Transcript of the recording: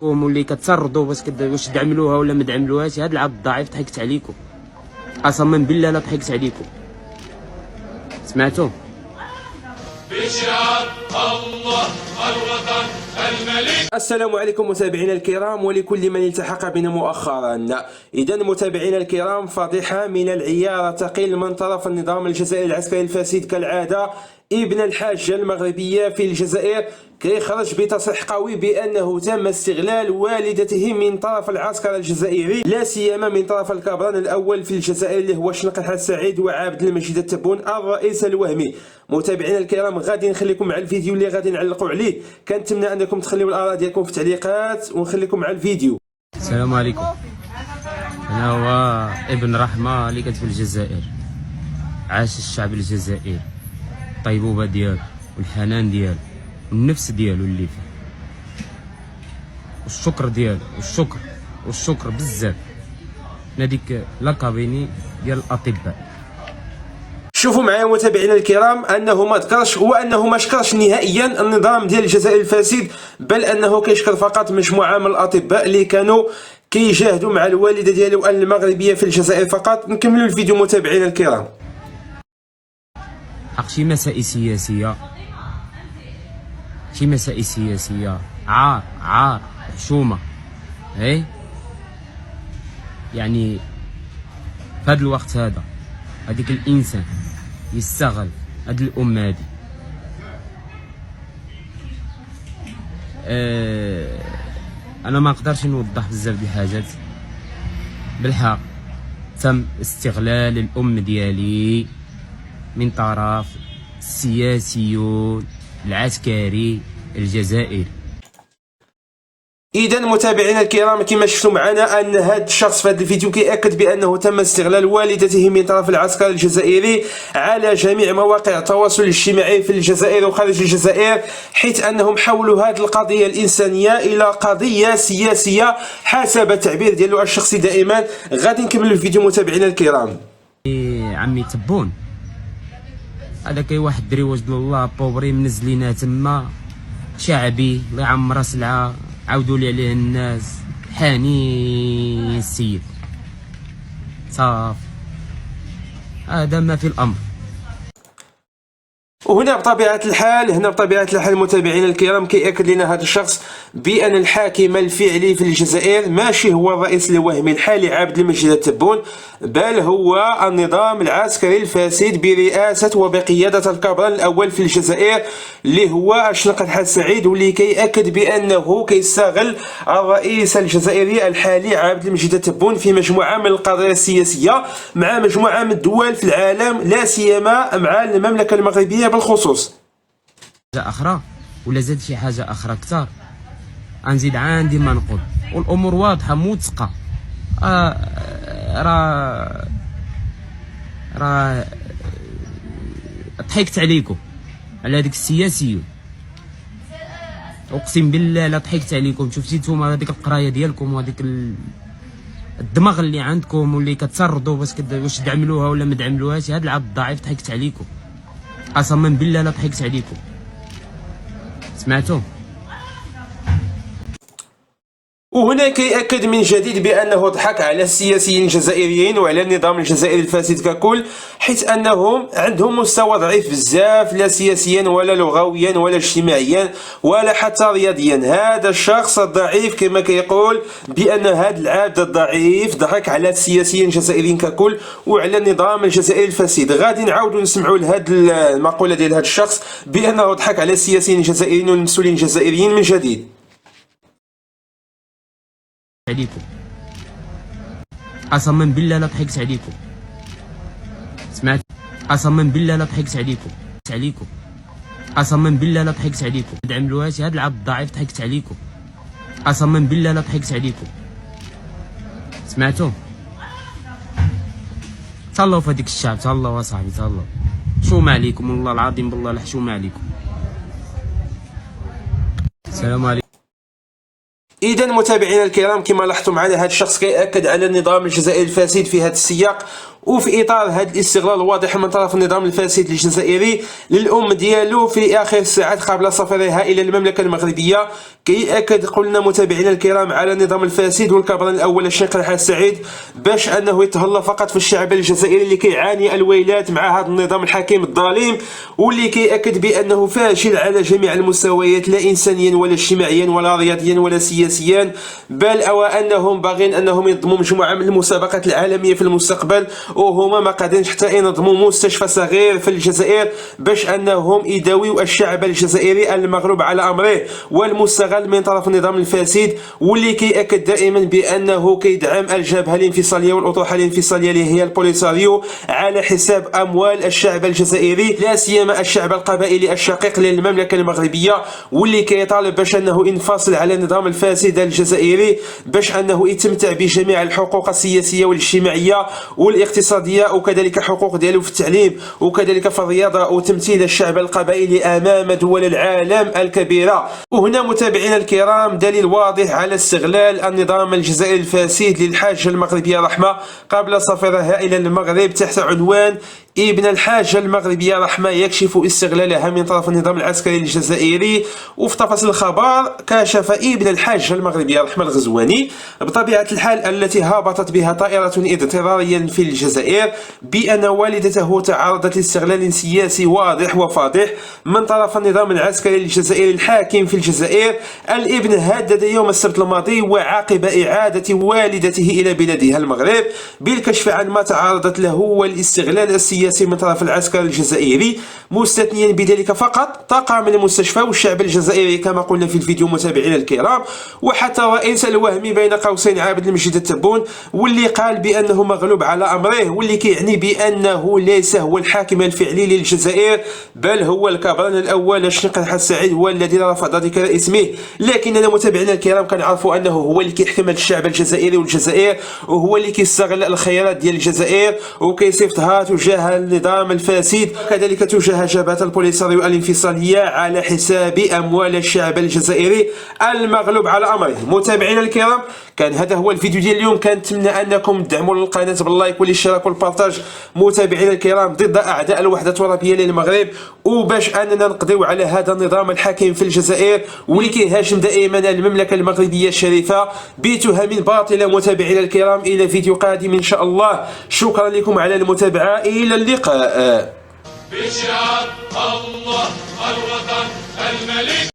واللي كتردوا واش تعملوها ولا ما تعملوهاش. هاد العبد الضعيف ضحكت عليكم، قسما بالله لا ضحكت عليكم. سمعتوا؟ بشعار الله الوطن الملك. السلام عليكم متابعينا الكرام ولكل من التحق بنا مؤخرا. إذا متابعينا الكرام، فضيحة من العيار تقل من طرف النظام الجزائري العسكري الفاسد كالعادة. ابن الحاجة المغربية في الجزائر كيخرج بتصريح قوي بأنه تم استغلال والدته من طرف العسكر الجزائري، لا سيما من طرف الكبران الأول في الجزائر اللي هو شنقة السعيد وعبد المجيد التبون الرئيس الوهمي. متابعينا الكرام، غادي نخليكم مع الفيديو اللي غادي نعلقوا عليه. كنتمنى أنكم تخليوا الآراء ديالكم في التعليقات ونخليكم مع الفيديو. السلام عليكم. أنا هو ابن رحمة اللي كانت في الجزائر. عاش الشعب الجزائري الطيبوبة ديالو والحنان ديالو والنفس ديالو اللي فيه، والشكر ديالو والشكر بزاف هذيك لاكابيني ديال الاطباء. شوفوا معايا متابعينا الكرام انه ما ذكرش، هو انه ما شكرش نهائيا النظام ديال الجزائر الفاسد، بل انه كيشكر فقط مجموعه من الاطباء اللي كانوا كيجاهدوا مع الوالده ديالو المغربيه في الجزائر فقط. نكملوا الفيديو متابعينا الكرام. حق شي مسائل سياسيه عار حشومه. يعني في هذا الوقت هذا هذيك الانسان يستغل هاد الامه هادي. انا ما نقدرش نوضح بزاف د الحاجات. بالحق تم استغلال الام ديالي من طرف السياسيون العسكري الجزائري. اذا متابعينا الكرام، كما شفتوا معنا ان هذا الشخص في هذا الفيديو كيأكد بانه تم استغلال والدته من طرف العسكر الجزائري على جميع مواقع التواصل الاجتماعي في الجزائر وخارج الجزائر، حيث انهم حولوا هذه القضيه الانسانيه الى قضيه سياسيه حسب التعبير ديالو الشخصي دائما. غادي نكمل الفيديو متابعينا الكرام. عمي تبون هذا كاين واحد الدري وجد الله بوبري منزلينها تما شعبي الله يعمر سلعه، عاودوا لي عليه الناس حاني السيد صافي. هذا ما في الامر. وهنا بطبيعة الحال متابعينا الكرام كيأكد لنا هذا الشخص بأن الحاكم الفعلي في الجزائر ماشي هو الرئيس الوهمي الحالي عبد المجيد التبون، بل هو النظام العسكري الفاسد برئاسة وبقيادة الكبران الأول في الجزائر اللي هو شنقة السعيد، واللي كيأكد بأنه كيستغل الرئيس الجزائري الحالي عبد المجيد التبون في مجموعة من القضايا السياسية مع مجموعة من الدول في العالم، لا سيما مع المملكة المغربية بالخصوص. حاجه اخرى ولا زاد شي حاجه اخرى كثار غنزيد عندي ما نقول، والامور واضحه موثقه. راه ضحكت عليكم على هذيك السياسيون، اقسم بالله لا ضحكت عليكم. شفتي نتوما هذيك القرايه ديالكم وهذيك الدماغ اللي عندكم واللي كتردوا واش تعملوها ولا ما تعملوهاش. هذا العبد الضعيف ضحكت عليكم، قسما بالله لا ضحكت عليكم. سمعتوا؟ وهنا كيأكد من جديد بأنه ضحك على السياسيين الجزائريين وعلى النظام الجزائري الفاسد ككل، حيث أنهم عندهم مستوى ضعيف بزاف، لا سياسيا ولا لغويا ولا اجتماعيا ولا حتى رياضيا. هذا الشخص الضعيف كما كيقول بأن هذا العبد الضعيف ضحك على السياسيين الجزائريين ككل وعلى النظام الجزائري الفاسد. غادي نعاودوا نسمعوا لهذه المقولة ديال هذا الشخص بأنه ضحك على السياسيين الجزائريين والمسؤولين الجزائريين من جديد. عليكم قسما بالله لا ضحكت عليكم. سمعت؟ قسما بالله لا ضحكت عليكم قسما بالله لا ضحكت عليكم. ما تعملوهاش. هذا العبد الضعيف ضحكت عليكم، قسما بالله لا ضحكت عليكم. سمعتوا؟ تهلاو في هذيك الشعب، تهلاو اصاحبي، تهلاو. حشومه عليكم والله العظيم، بالله الحشومه عليكم. السلام عليكم. إذا متابعينا الكرام، كما لاحظتوا معنا هذا الشخص كيأكد على النظام الجزائري الفاسد في هذا السياق، وفي اطار هذا الاستغلال الواضح من طرف النظام الفاسد الجزائري للام ديالو في اخر الساعات قبل سفرها الى المملكه المغربيه، كي اكد قلنا متابعينا الكرام على النظام الفاسد والكبران الاول الشيخ رحال السعيد باش انه يتهلا فقط في الشعب الجزائري اللي كيعاني الويلات مع هذا النظام الحكيم الظالم، واللي كيأكد بانه فاشل على جميع المستويات، لا انسانيا ولا اجتماعيا ولا رياضيا ولا سياسيا، بل انهم باغين انهم ينظموا مجموعه من المسابقات العالميه في المستقبل، وهما ما قادرينش حتى ينظموا مستشفى صغير في الجزائر باش انهم يداويو الشعب الجزائري المغلوب على امره والمستغل من طرف النظام الفاسد، واللي كيأكد دائما بانه كيدعم الجبهه الانفصاليه والاطروحه الانفصاليه اللي هي البوليساريو على حساب اموال الشعب الجزائري، لا سيما الشعب القبائلي الشقيق للمملكه المغربيه، واللي كيطالب باش انه ينفصل على النظام الفاسد الجزائري باش انه يتمتع بجميع الحقوق السياسيه والاجتماعيه والاقتصاديه، وكذلك حقوق ديالو في التعليم، وكذلك في الرياضه، وتمثيل الشعب القبائلي امام دول العالم الكبيره. وهنا متابعينا الكرام دليل واضح على استغلال النظام الجزائري الفاسد للحاجه المغربيه رحمه قبل سفرها الى المغرب تحت عنوان ابن الحاجة المغربية رحمة يكشف استغلالها من طرف النظام العسكري الجزائري. وفي تفاصيل الخبر كشف ابن الحاجة المغربية رحمة الغزواني بطبيعة الحال التي هبطت بها طائرة اضطراريا في الجزائر بأن والدته تعرضت لاستغلال سياسي واضح وفاضح من طرف النظام العسكري الجزائري الحاكم في الجزائر. الابن هدد يوم السبت الماضي وعقب إعادة والدته إلى بلادها المغرب بالكشف عن ما تعرضت له والاستغلال السياسي من طرف العسكر الجزائري، مستثنيا بذلك فقط طاقم المستشفى والشعب الجزائري كما قلنا في الفيديو متابعينا الكرام، وحتى رئيس الوهمي بين قوسين عابد المجيد التبون واللي قال بأنه مغلوب على أمره، واللي كيعني بأنه ليس هو الحاكم الفعلي للجزائر بل هو الكبران الأول الشيخ رحال السعيد هو الذي رفض ذكر اسمه. لكننا متابعينا الكرام كنعرفوا أنه هو اللي كيحكم الشعب الجزائري والجزائر، وهو اللي كيستغل الخيرات ديال الجزائر وكيصيفطها تجاه النظام الفاسد، وكذلك تجاه جبهة البوليساريو الانفصالية على حساب أموال الشعب الجزائري المغلوب على أمره. متابعينا الكرام كان هذا هو الفيديو ديال اليوم، كنتمنى أنكم تدعموا القناة باللايك والاشتراك والبارطاج متابعينا الكرام ضد أعداء الوحدة الترابية للمغرب، وباش أننا نقضيو على هذا النظام الحاكم في الجزائر واللي كيهاجم دائما المملكة المغربية الشريفة بتهم باطلة. متابعينا الكرام إلى فيديو قادم إن شاء الله، شكرا لكم على المتابعة، إلى اللقاء. بشعار الله الوطن الملك.